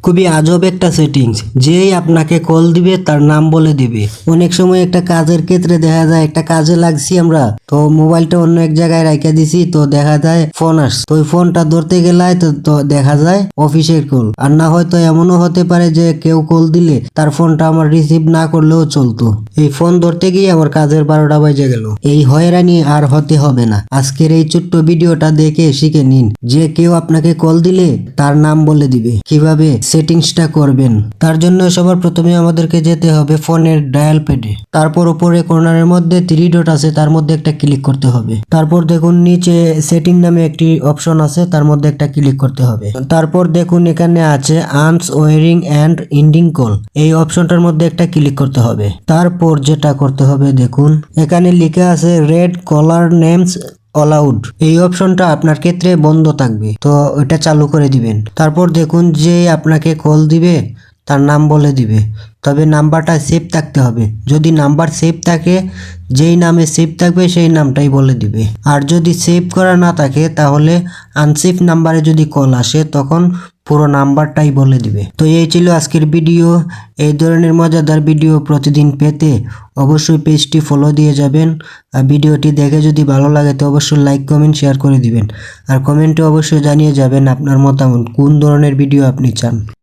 খুবই আজব একটা সেটিংস। যেই আপনাকে কল দিবে তার নাম বলে দিবে। অনেক সময় একটা কাজের ক্ষেত্রে দেখা যায় একটা কাজে লাগছি আমরা, তো মোবাইলটা অন্য এক জায়গায় রাখা দিছি, তো দেখা যায় ফোন আসছে, তো ওই ফোনটা ধরতে গেলে তো দেখা যায় অফিসের কল। আর না হয়তো এমনও হতে পারে যে কেউ কল দিলে তার ফোনটা আমার রিসিভ না করলেও চলতো। এই ফোন ধরতে গিয়ে আমার কাজের 12টা বাজে গেল। এই হয়রানি আর হতে হবে না। আজকের এই ছোট্ট ভিডিওটা দেখে শিখে নিন যে কেউ আপনাকে কল দিলে তার নাম বলে দিবে। কিভাবে সেটিংসটা করবেন, তার জন্য সবার প্রথমে আমাদেরকে যেতে হবে ফোনের ডায়াল প্যাডে। তারপর উপরে কর্নারের মধ্যে 3 ডট আছে, তার মধ্যে একটা ক্লিক করতে হবে। তারপর দেখুন নিচে সেটিং নামে একটি অপশন আছে, তার মধ্যে একটা ক্লিক করতে হবে। তারপর দেখুন এখানে আছে আনস ওয়ারিং অ্যান্ড ইন্ডিং কল, এই অপশনটার মধ্যে একটা ক্লিক করতে হবে। তারপর যেটা করতে হবে দেখুন এখানে লেখা আছে রেড কলার নেমস অলাউড, এই অপশনটা আপনার ক্ষেত্রে বন্ধ থাকবে, তো এটা চালু করে দিবেন। তারপর দেখুন যে আপনাকে কল দিবে তার নাম বলে দিবে, তবে নাম্বারটা সেভ থাকতে হবে। যদি নাম্বার সেভ থাকে, যেই নামে সেভ থাকবে সেই নামটাই বলে দিবে। আর যদি সেভ করা না থাকে তাহলে আনসেভ নাম্বারে যদি কল আসে তখন পুরো নাম্বারটাই বলে দিবে। তো এই ছিল আজকের ভিডিও। এই ধরনের মজাদার ভিডিও প্রতিদিন পেতে অবশ্যই পেজটি ফলো দিয়ে যাবেন। আর ভিডিওটি দেখে যদি ভালো লাগে তো অবশ্যই লাইক কমেন্ট শেয়ার করে দিবেন। আর কমেন্টে অবশ্যই জানিয়ে যাবেন আপনার মতামত, কোন ধরনের ভিডিও আপনি চান।